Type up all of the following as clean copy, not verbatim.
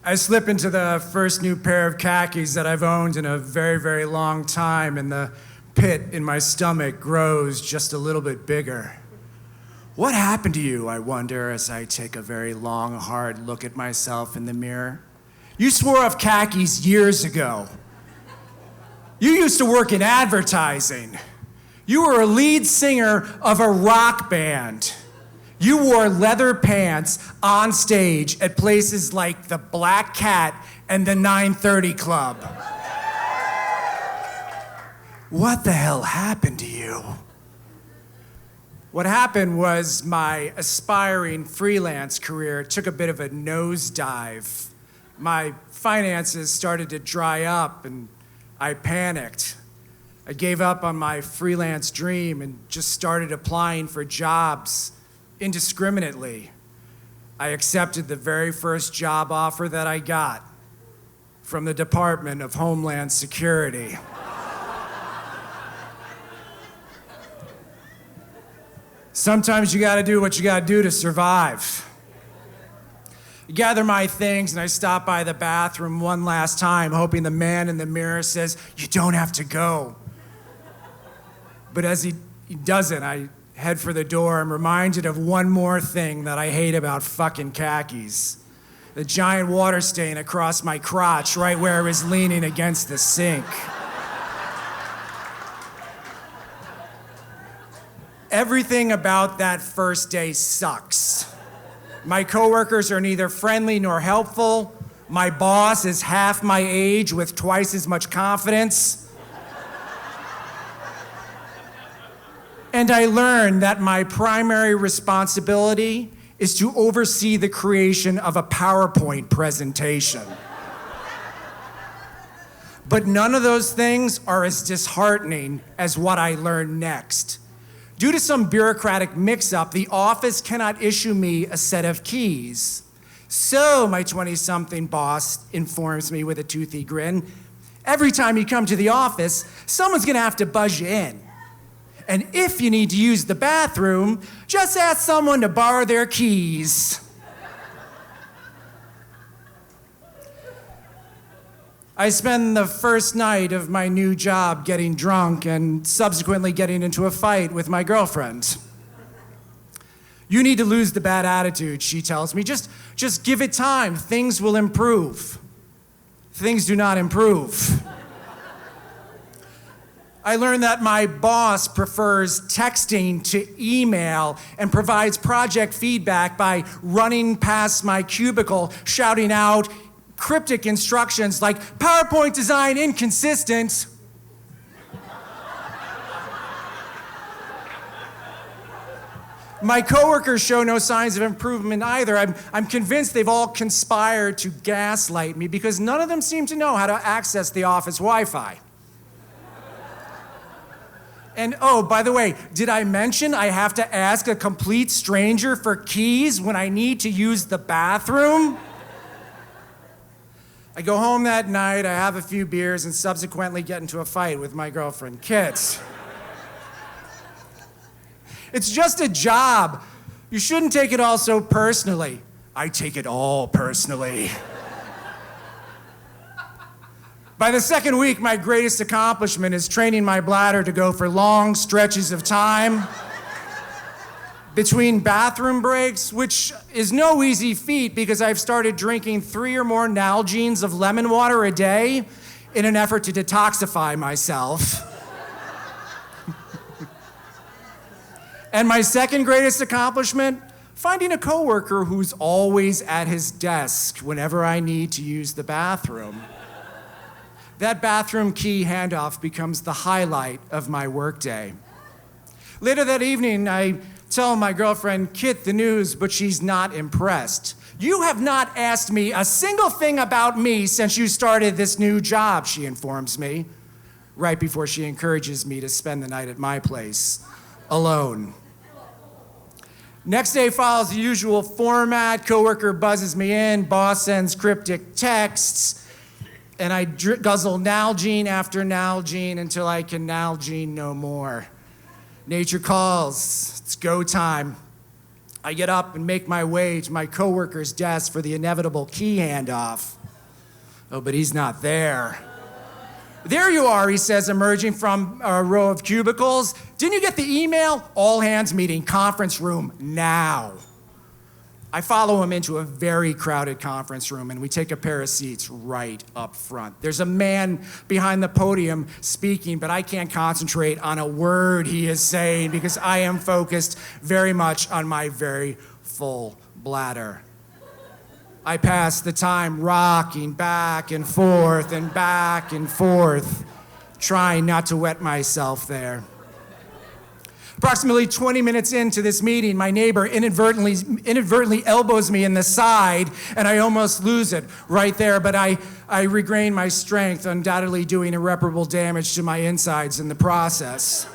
I slip into the first new pair of khakis that I've owned in a very, very long time, and the pit in my stomach grows just a little bit bigger. What happened to you, I wonder, as I take a very long, hard look at myself in the mirror? You swore off khakis years ago. You used to work in advertising. You were a lead singer of a rock band. You wore leather pants on stage at places like the Black Cat and the 930 Club. What the hell happened to you? What happened was my aspiring freelance career took a bit of a nosedive. My finances started to dry up and I panicked. I gave up on my freelance dream and just started applying for jobs indiscriminately. I accepted the very first job offer that I got from the Department of Homeland Security. Sometimes you gotta do what you gotta do to survive. I gather my things and I stop by the bathroom one last time, hoping the man in the mirror says, "You don't have to go." But as he doesn't, I head for the door. I'm reminded of one more thing that I hate about fucking khakis. The giant water stain across my crotch right where I was leaning against the sink. Everything about that first day sucks. My coworkers are neither friendly nor helpful. My boss is half my age with twice as much confidence. And I learned that my primary responsibility is to oversee the creation of a PowerPoint presentation. But none of those things are as disheartening as what I learned next. Due to some bureaucratic mix-up, the office cannot issue me a set of keys. So, my 20-something boss informs me with a toothy grin, every time you come to the office, someone's gonna have to buzz you in. And if you need to use the bathroom, just ask someone to borrow their keys. I spend the first night of my new job getting drunk and subsequently getting into a fight with my girlfriend. You need to lose the bad attitude, she tells me. Just give it time. Things will improve. Things do not improve. I learned that my boss prefers texting to email and provides project feedback by running past my cubicle, shouting out cryptic instructions like PowerPoint design inconsistent. My coworkers show no signs of improvement either. I'm convinced they've all conspired to gaslight me because none of them seem to know how to access the office Wi-Fi. And oh, by the way, did I mention I have to ask a complete stranger for keys when I need to use the bathroom? I go home that night, I have a few beers, and subsequently get into a fight with my girlfriend, Kit. It's just a job. You shouldn't take it all so personally. I take it all personally. By the second week, my greatest accomplishment is training my bladder to go for long stretches of time between bathroom breaks, which is no easy feat because I've started drinking 3 or more Nalgene's of lemon water a day in an effort to detoxify myself. And my second greatest accomplishment, finding a coworker who's always at his desk whenever I need to use the bathroom. That bathroom key handoff becomes the highlight of my workday. Later that evening, I tell my girlfriend, Kit, the news, but she's not impressed. You have not asked me a single thing about me since you started this new job, she informs me, right before she encourages me to spend the night at my place, alone. Next day follows the usual format. Coworker buzzes me in, boss sends cryptic texts, and I guzzle Nalgene after Nalgene until I can Nalgene no more. Nature calls. It's go time. I get up and make my way to my coworker's desk for the inevitable key handoff. Oh, but he's not there. There you are, he says, emerging from a row of cubicles. Didn't you get the email? All hands meeting, conference room, now. I follow him into a very crowded conference room, and we take a pair of seats right up front. There's a man behind the podium speaking, but I can't concentrate on a word he is saying because I am focused very much on my very full bladder. I pass the time rocking back and forth, trying not to wet myself there. Approximately 20 minutes into this meeting, my neighbor inadvertently elbows me in the side, and I almost lose it right there, but I regain my strength, undoubtedly doing irreparable damage to my insides in the process.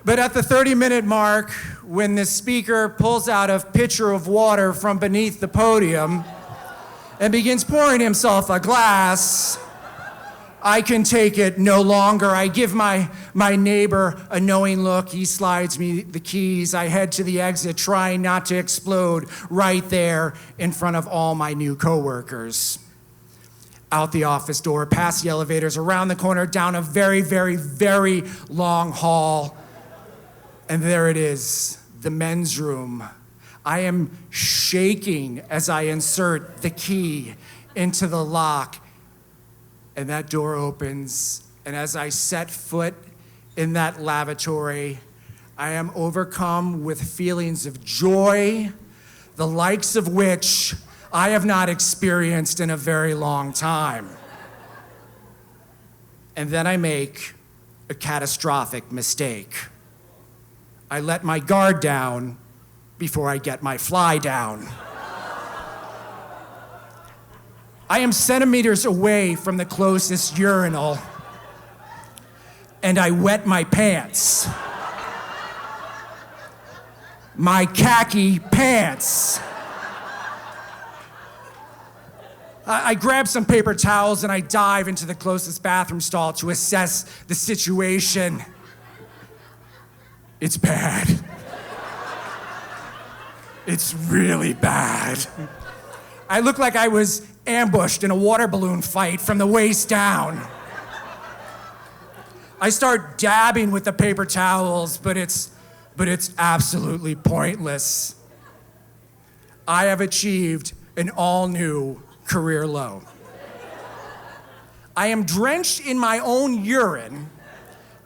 But at the 30-minute mark, when the speaker pulls out a pitcher of water from beneath the podium and begins pouring himself a glass, I can take it no longer. I give my neighbor a knowing look. He slides me the keys. I head to the exit, trying not to explode right there in front of all my new coworkers. Out the office door, past the elevators, around the corner, down a very, very, very long hall. And there it is, the men's room. I am shaking as I insert the key into the lock. And that door opens, and as I set foot in that lavatory, I am overcome with feelings of joy, the likes of which I have not experienced in a very long time. And then I make a catastrophic mistake. I let my guard down before I get my fly down. I am centimeters away from the closest urinal, and I wet my pants. My khaki pants. I grab some paper towels and I dive into the closest bathroom stall to assess the situation. It's bad. It's really bad. I look like I was ambushed in a water balloon fight from the waist down. I start dabbing with the paper towels, but it's absolutely pointless. I have achieved an all-new career low. I am drenched in my own urine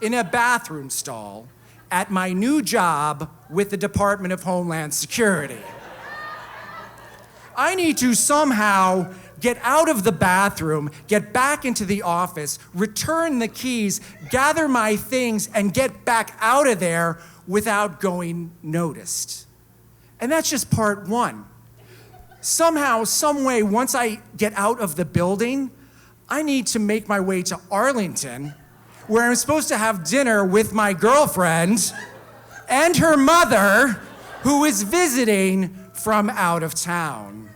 in a bathroom stall at my new job with the Department of Homeland Security. I need to somehow get out of the bathroom, get back into the office, return the keys, gather my things, and get back out of there without going noticed. And that's just part one. Somehow, some way, once I get out of the building, I need to make my way to Arlington, where I'm supposed to have dinner with my girlfriend and her mother, who is visiting from out of town.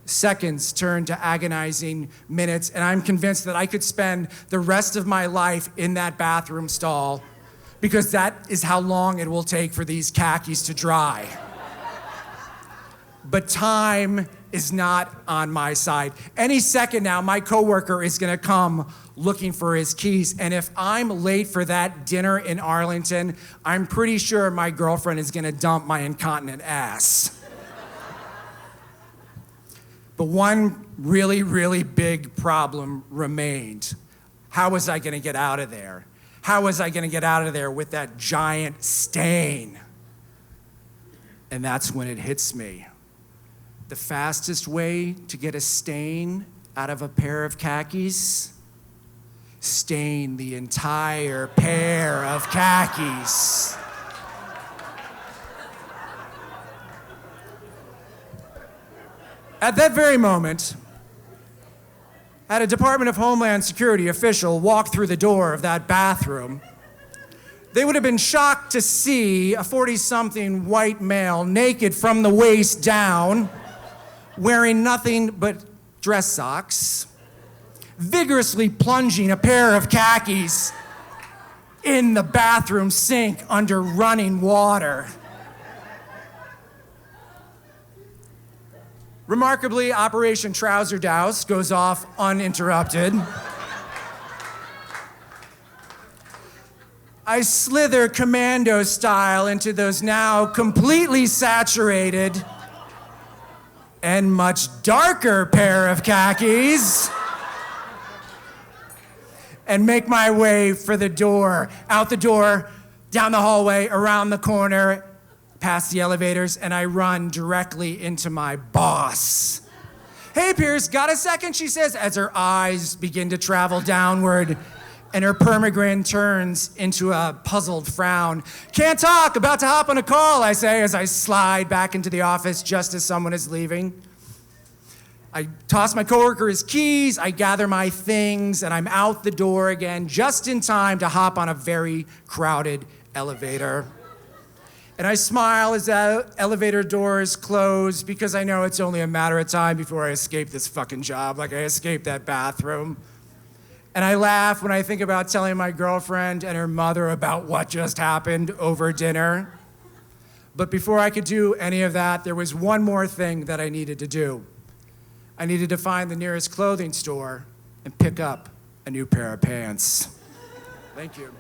Seconds turn to agonizing minutes, and I'm convinced that I could spend the rest of my life in that bathroom stall because that is how long it will take for these khakis to dry. But time is not on my side. Any second now, my coworker is gonna come looking for his keys, and if I'm late for that dinner in Arlington, I'm pretty sure my girlfriend is gonna dump my incontinent ass. But one really, really big problem remained. How was I gonna get out of there? How was I gonna get out of there with that giant stain? And that's when it hits me. The fastest way to get a stain out of a pair of khakis? Stain the entire pair of khakis. At that very moment, had a Department of Homeland Security official walked through the door of that bathroom, they would have been shocked to see a 40-something white male naked from the waist down, wearing nothing but dress socks, vigorously plunging a pair of khakis in the bathroom sink under running water. Remarkably, Operation Trouser Douse goes off uninterrupted. I slither commando style into those now completely saturated and much darker pair of khakis and make my way for the door, out the door, down the hallway, around the corner, past the elevators, and I run directly into my boss. "Hey, Pierce, got a second?" she says as her eyes begin to travel downward and her permagrin turns into a puzzled frown. "Can't talk, about to hop on a call," I say as I slide back into the office just as someone is leaving. I toss my coworker his keys, I gather my things, and I'm out the door again just in time to hop on a very crowded elevator. And I smile as the elevator doors close because I know it's only a matter of time before I escape this fucking job, like I escaped that bathroom. And I laugh when I think about telling my girlfriend and her mother about what just happened over dinner. But before I could do any of that, there was one more thing that I needed to do. I needed to find the nearest clothing store and pick up a new pair of pants. Thank you.